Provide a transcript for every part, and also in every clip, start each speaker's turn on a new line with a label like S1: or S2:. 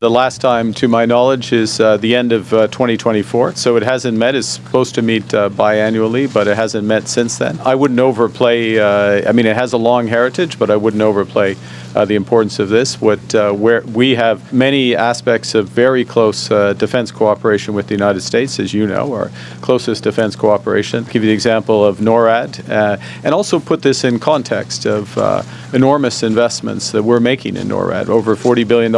S1: The last time, to my knowledge, is the end of 2024. So it hasn't met. It's supposed to meet biannually, but it hasn't met since then. I wouldn't overplay. It has a long heritage, but I wouldn't overplay the importance of this. Where we have many aspects of very close defense cooperation with the United States, as you know, our closest defense cooperation. I'll give you the example of NORAD, and also put this in context of enormous investments that we're making in NORAD, over $40 billion.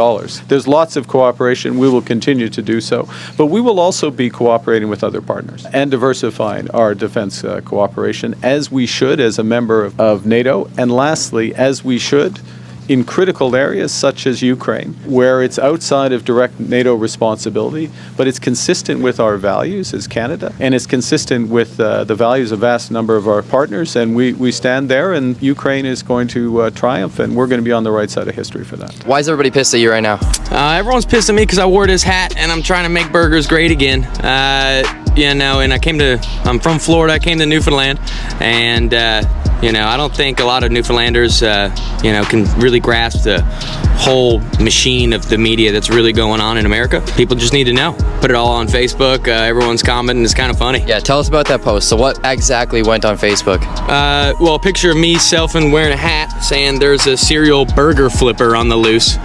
S1: There's lots of cooperation. We will continue to do so, but we will also be cooperating with other partners and diversifying our defense cooperation, as we should as a member of NATO, and lastly, as we should in critical areas such as Ukraine, where it's outside of direct NATO responsibility, but it's consistent with our values as Canada, and it's consistent with the values of a vast number of our partners, and we stand there, and Ukraine is going to triumph, and we're going to be on the right side of history for that.
S2: Why is everybody pissed at you right now?
S3: Everyone's pissed at me because I wore this hat, and I'm trying to make burgers great again. And I'm from Florida, I came to Newfoundland, and I don't think a lot of Newfoundlanders, can really grasp the whole machine of the media that's really going on in America. People just need to know. Put it all on Facebook. Everyone's commenting. It's kind of funny.
S2: Yeah, tell us about that post. So what exactly went on Facebook?
S3: A picture of me selfing wearing a hat saying there's a serial burger flipper on the loose.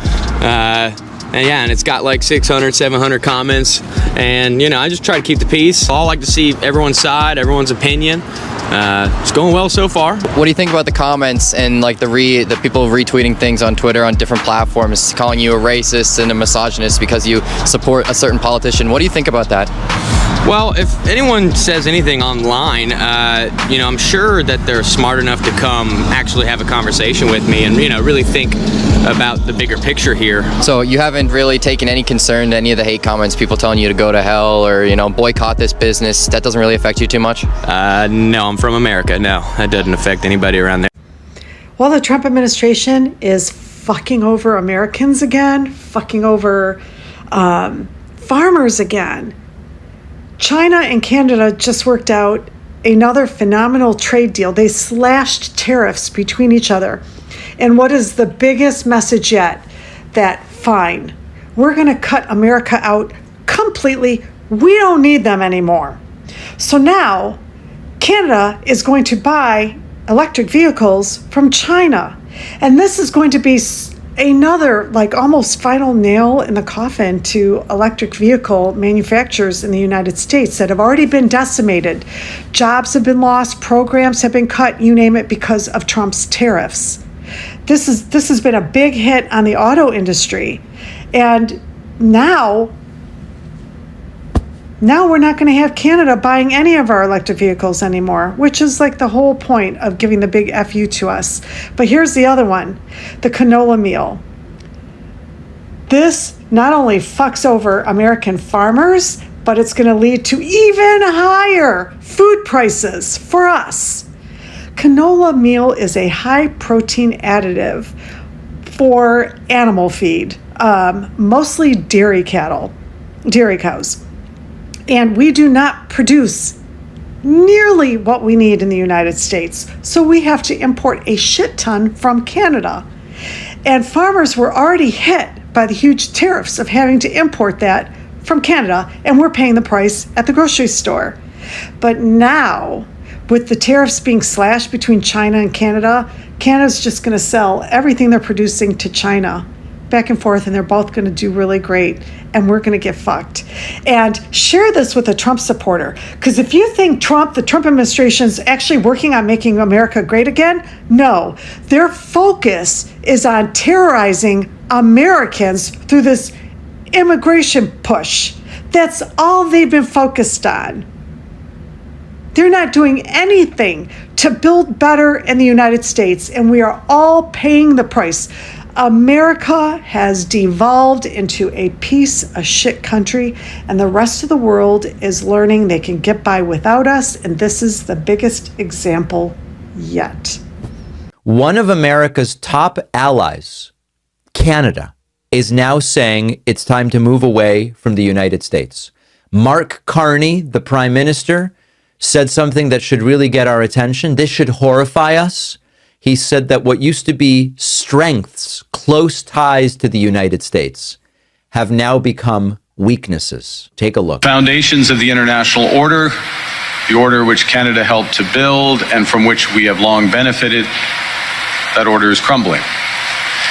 S3: And it's got like 600, 700 comments. And, I just try to keep the peace. I like to see everyone's side, everyone's opinion. It's going well so far.
S2: What do you think about the comments and like the people retweeting things on Twitter on different platforms, calling you a racist and a misogynist because you support a certain politician? What do you think about that?
S3: Well, if anyone says anything online, I'm sure that they're smart enough to come actually have a conversation with me and, really think about the bigger picture here.
S2: So you haven't really taken any concern to any of the hate comments, people telling you to go to hell or, boycott this business? That doesn't really affect you too much?
S3: No, I'm from America. No, that doesn't affect anybody around there.
S4: Well, the Trump administration is fucking over Americans again, fucking over farmers again. China and Canada just worked out another phenomenal trade deal. They slashed tariffs between each other. And what is the biggest message yet? That, fine, we're going to cut America out completely. We don't need them anymore. So now Canada is going to buy electric vehicles from China. And this is going to be another almost final nail in the coffin to electric vehicle manufacturers in the United States that have already been decimated. Jobs have been lost, programs have been cut, you name it, because of Trump's tariffs. This has been a big hit on the auto industry. And now we're not going to have Canada buying any of our electric vehicles anymore, which is like the whole point of giving the big FU to us. But here's the other one, the canola meal. This not only fucks over American farmers, but it's going to lead to even higher food prices for us. Canola meal is a high protein additive for animal feed, mostly dairy cows. And we do not produce nearly what we need in the United States. So we have to import a shit ton from Canada. And farmers were already hit by the huge tariffs of having to import that from Canada, and we're paying the price at the grocery store. But now, with the tariffs being slashed between China and Canada, Canada's just going to sell everything they're producing to China back and forth, and they're both going to do really great, and we're going to get fucked. And share this with a Trump supporter, because if you think the Trump administration is actually working on making America great again, no. Their focus is on terrorizing Americans through this immigration push. That's all they've been focused on. They're not doing anything to build better in the United States, and we are all paying the price. America has devolved into a piece of shit country, and the rest of the world is learning they can get by without us, and this is the biggest example yet.
S5: One of America's top allies, Canada, is now saying it's time to move away from the United States. Mark Carney, the Prime Minister, said something that should really get our attention. This should horrify us. He said that what used to be strengths, close ties to the United States, have now become weaknesses. Take a look.
S1: Foundations of the international order, the order which Canada helped to build and from which we have long benefited, that order is crumbling.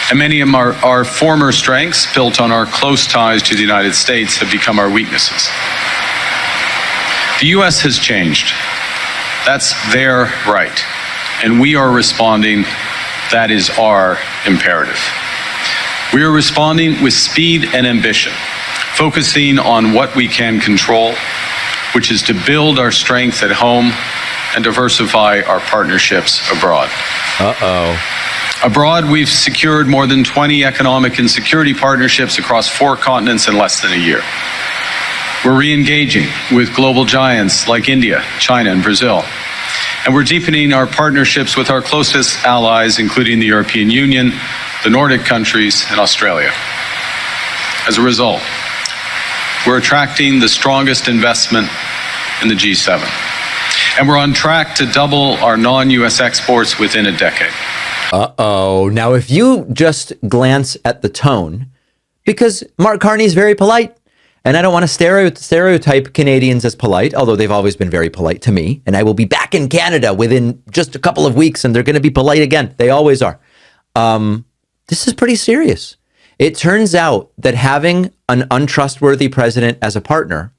S1: And many of our former strengths, built on our close ties to the United States, have become our weaknesses. The U.S. has changed. That's their right. And we are responding. That is our imperative. We are responding with speed and ambition, focusing on what we can control, which is to build our strength at home and diversify our partnerships abroad. Abroad, we've secured more than 20 economic and security partnerships across 4 continents in less than a year. We're re-engaging with global giants like India, China, and Brazil. And we're deepening our partnerships with our closest allies, including the European Union, the Nordic countries, and Australia. As a result, we're attracting the strongest investment in the G7. And we're on track to double our non-US exports within a decade.
S5: Now, if you just glance at the tone, because Mark Carney's very polite, and I don't want to stereotype Canadians as polite, although they've always been very polite to me, and I will be back in Canada within just a couple of weeks, and they're going to be polite again. They always are. This is pretty serious. It turns out that having an untrustworthy president as a partner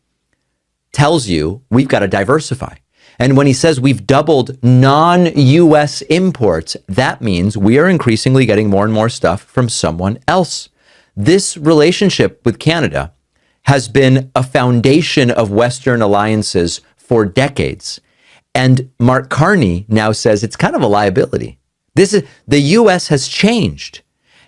S5: tells you we've got to diversify. And when he says we've doubled non-US imports, that means we are increasingly getting more and more stuff from someone else. This relationship with Canada has been a foundation of Western alliances for decades. And Mark Carney now says it's kind of a liability. The US has changed.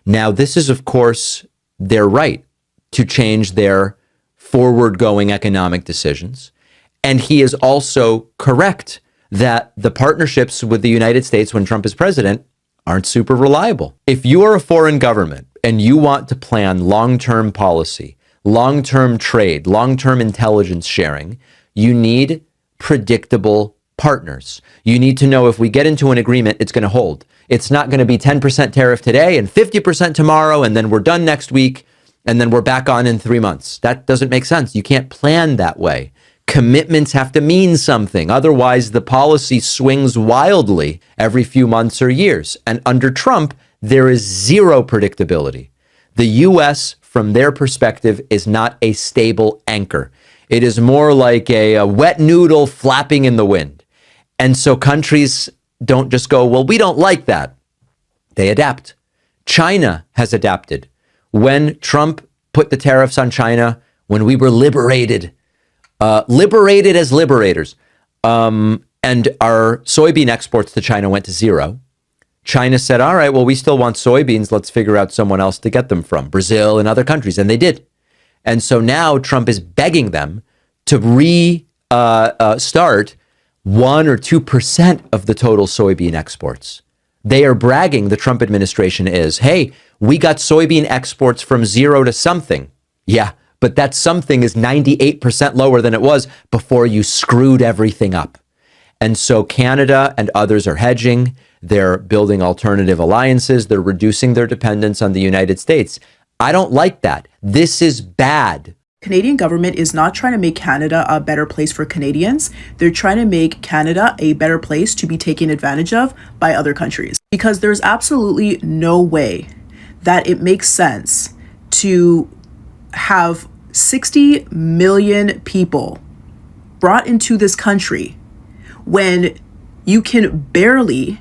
S5: Now, this is, of course, their right to change their forward-going economic decisions. And he is also correct that the partnerships with the United States when Trump is president aren't super reliable. If you are a foreign government and you want to plan long-term policy, long-term trade, long-term intelligence sharing, you need predictable partners. You need to know if we get into an agreement, it's going to hold. It's not going to be 10% tariff today and 50% tomorrow, and then we're done next week, and then we're back on in 3 months. That doesn't make sense. You can't plan that way. Commitments have to mean something. Otherwise, the policy swings wildly every few months or years. And under Trump, there is zero predictability. The U.S., from their perspective, is not a stable anchor. It is more like a wet noodle flapping in the wind. And so countries don't just go, well, we don't like that. They adapt. China has adapted. When Trump put the tariffs on China, when we were liberated as liberators, and our soybean exports to China went to zero. China said, all right, well, we still want soybeans. Let's figure out someone else to get them from, Brazil and other countries. And they did. And so now Trump is begging them to start 1 or 2% of the total soybean exports. They are bragging, the Trump administration is, hey, we got soybean exports from zero to something. Yeah, but that something is 98% lower than it was before you screwed everything up. And so Canada and others are hedging. They're building alternative alliances. They're reducing their dependence on the United States. I don't like that. This is bad.
S6: Canadian government is not trying to make Canada a better place for Canadians. They're trying to make Canada a better place to be taken advantage of by other countries. Because there's absolutely no way that it makes sense to have 60 million people brought into this country when you can barely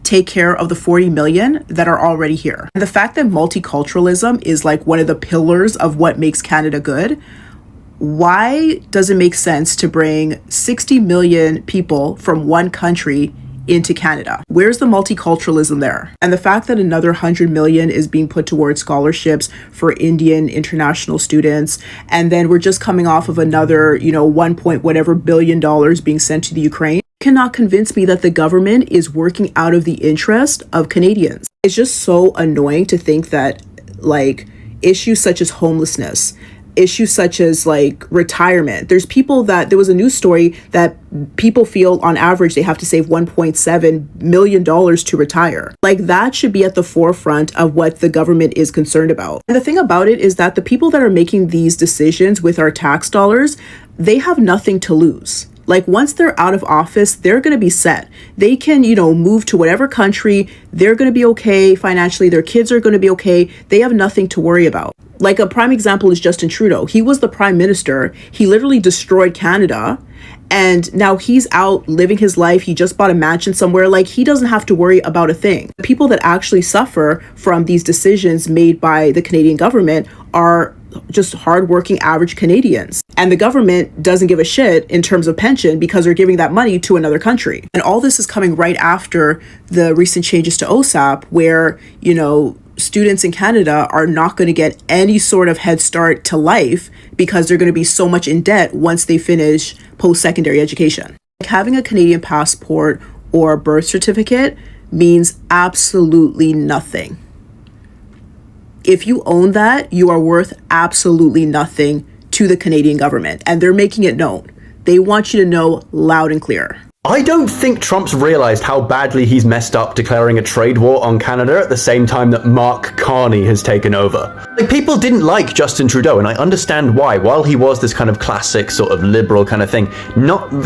S6: take care of the 40 million that are already here. And the fact that multiculturalism is like one of the pillars of what makes Canada good, why does it make sense to bring 60 million people from one country into Canada? Where's the multiculturalism there? And the fact that another 100 million is being put towards scholarships for Indian international students, and then we're just coming off of another, 1 point whatever billion dollars being sent to the Ukraine, cannot convince me that the government is working out of the interest of Canadians. It's just so annoying to think that issues such as homelessness, issues such as like retirement. There was a news story that people feel on average they have to save $1.7 million to retire. Like, that should be at the forefront of what the government is concerned about. And the thing about it is that the people that are making these decisions with our tax dollars, they have nothing to lose. Like, once they're out of office, they're going to be set. They can, move to whatever country. They're going to be okay financially. Their kids are going to be okay. They have nothing to worry about. Like, a prime example is Justin Trudeau. He was the prime minister. He literally destroyed Canada. And now he's out living his life. He just bought a mansion somewhere. Like, he doesn't have to worry about a thing. The people that actually suffer from these decisions made by the Canadian government are just hardworking average Canadians. And the government doesn't give a shit in terms of pension because they're giving that money to another country. And all this is coming right after the recent changes to OSAP, where, students in Canada are not going to get any sort of head start to life because they're going to be so much in debt once they finish post-secondary education. Like, having a Canadian passport or birth certificate means absolutely nothing. If you own that, you are worth absolutely nothing to the Canadian government, and they're making it known. They want you to know loud and clear.
S7: I don't think Trump's realised how badly he's messed up declaring a trade war on Canada at the same time that Mark Carney has taken over. Like, people didn't like Justin Trudeau, and I understand why. While he was this kind of classic sort of liberal kind of thing,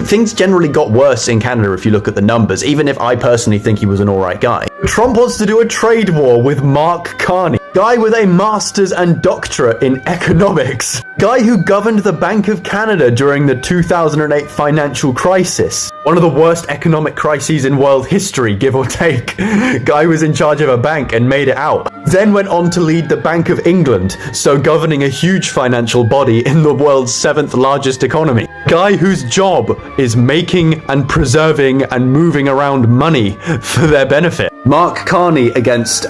S7: things generally got worse in Canada if you look at the numbers, even if I personally think he was an alright guy. Trump wants to do a trade war with Mark Carney, guy with a master's and doctorate in economics, guy who governed the Bank of Canada during the 2008 financial crisis, one of the worst economic crises in world history, give or take. Guy was in charge of a bank and made it out. Then went on to lead the Bank of England, so governing a huge financial body in the world's 7th largest economy. Guy whose job is making and preserving and moving around money for their benefit. Mark Carney against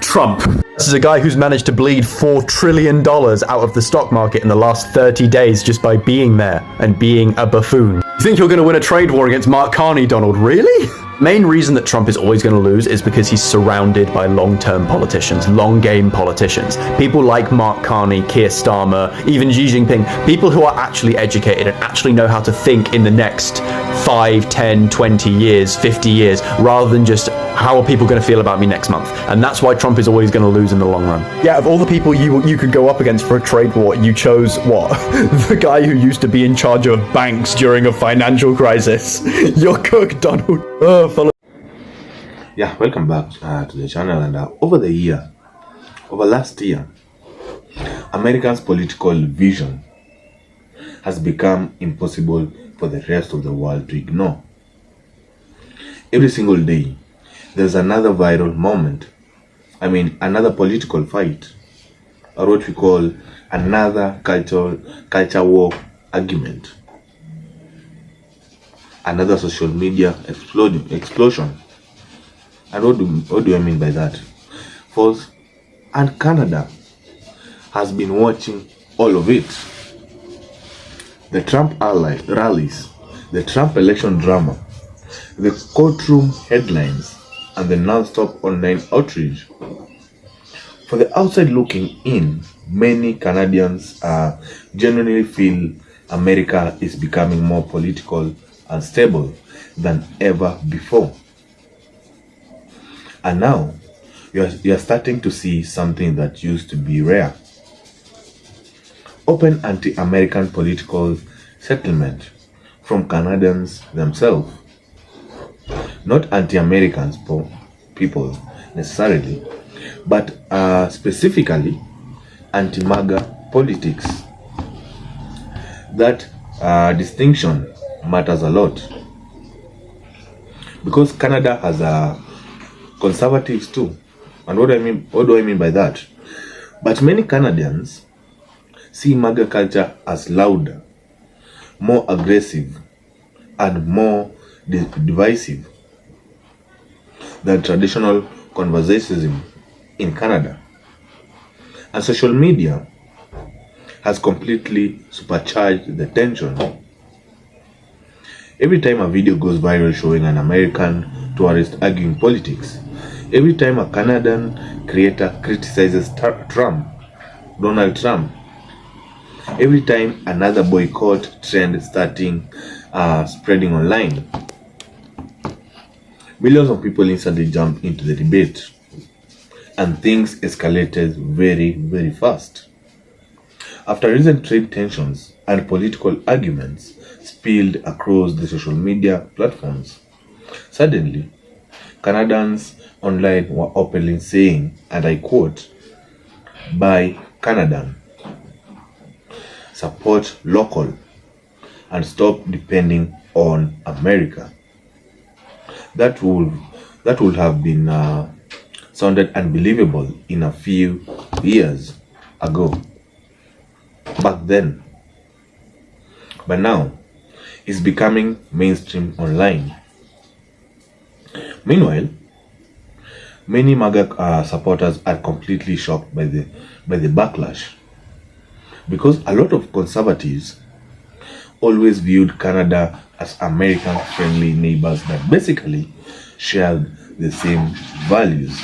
S7: Trump. This is a guy who's managed to bleed $4 trillion out of the stock market in the last 30 days just by being there and being a buffoon. You think you're going to win a trade war against Mark Carney, Donald? Really? Main reason that Trump is always going to lose is because he's surrounded by long-term politicians, long-game politicians. People like Mark Carney, Keir Starmer, even Xi Jinping, people who are actually educated and actually know how to think in the next 5, 10, 20 years, 50 years, rather than just how are people going to feel about me next month. And that's why Trump is always going to lose in the long run. Yeah, of all the people you could go up against for a trade war, you chose what? The guy who used to be in charge of banks during a financial crisis. You're cooked, Donald.
S8: Yeah, welcome back to the channel. And over last year, America's political vision has become impossible for the rest of the world to ignore. Every single day, there's another viral moment. Another political fight, or what we call another culture war argument. Another social media explosion. And what do I mean by that? First, and Canada has been watching all of it. The Trump rallies, the Trump election drama, the courtroom headlines, and the non-stop online outrage. For the outside looking in, many Canadians genuinely feel America is becoming more political and stable than ever before. And now, you are starting to see something that used to be rare. Open anti-American political settlement from Canadians themselves. Not anti-Americans people necessarily, but specifically anti-MAGA politics. That distinction matters a lot, because Canada has conservatives too. And what do I mean by that? But many Canadians see MAGA culture as louder, more aggressive, and more divisive than traditional conservatism in Canada. And social media has completely supercharged the tension. Every time a video goes viral showing an American tourist arguing politics, every time a Canadian creator criticizes Donald Trump, every time another boycott trend spreading online, millions of people instantly jumped into the debate, and things escalated very, very fast. After recent trade tensions and political arguments spilled across the social media platforms, suddenly, Canadians online were openly saying, and I quote, "Buy Canadian, support local, and stop depending on America." That would have been sounded unbelievable in a few years ago, back then. But now, it's becoming mainstream online. Meanwhile, many MAGA supporters are completely shocked by the backlash, because a lot of conservatives always viewed Canada as American-friendly neighbors that basically shared the same values.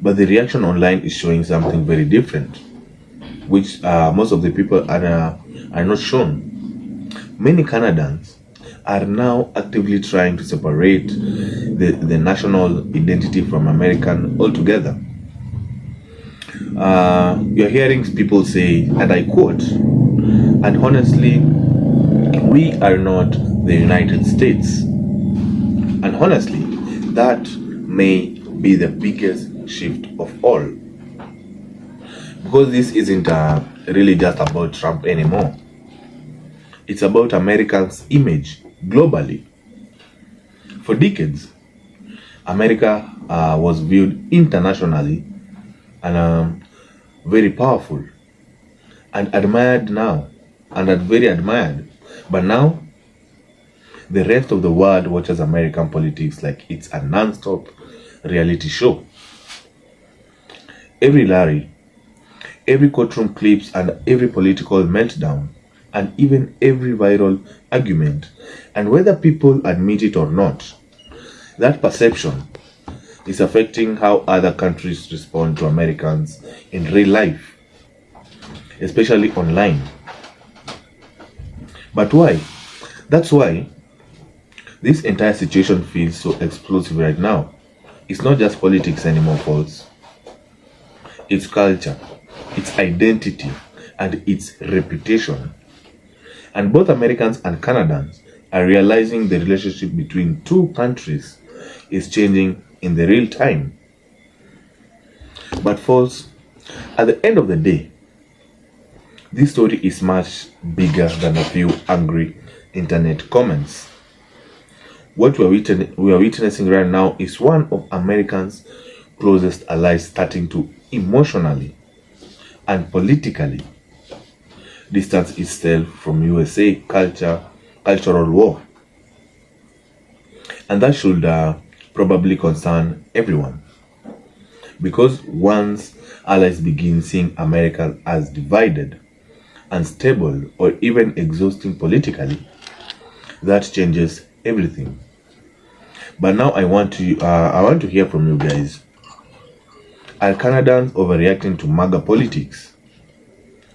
S8: But the reaction online is showing something very different, which most of the people are not shown. Many Canadians are now actively trying to separate the national identity from American altogether. You're hearing people say, and I quote, "And honestly, we are not the United States." And honestly, that may be the biggest shift of all. Because this isn't really just about Trump anymore. It's about Americans' image globally. For decades, America was viewed internationally and very powerful and admired now, and very admired. But now, the rest of the world watches American politics like it's a non-stop reality show. Every rally, every courtroom clips, and every political meltdown, and even every viral argument, and whether people admit it or not, that perception is affecting how other countries respond to Americans in real life, especially online. But why? That's why this entire situation feels so explosive right now. It's not just politics anymore, folks. It's culture, its identity, and its reputation. And both Americans and Canadians are realizing the relationship between two countries is changing in the real time. But folks, at the end of the day, this story is much bigger than a few angry internet comments. What we are witnessing right now is one of Americans' closest allies starting to emotionally and politically distance itself from USA cultural war. And that should probably concern everyone. Because once allies begin seeing America as divided, unstable, or even exhausting politically, that changes everything. But now I want to hear from you guys. Are Canadians overreacting to MAGA politics?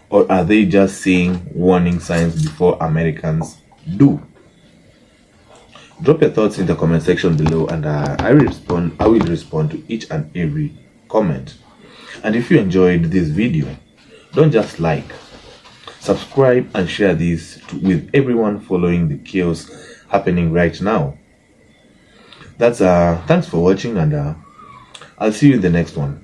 S8: Or are they just seeing warning signs before Americans do? Drop your thoughts in the comment section below, and I will respond to each and every comment. And if you enjoyed this video, don't just like, subscribe and share this with everyone following the chaos happening right now. That's thanks for watching, and I'll see you in the next one.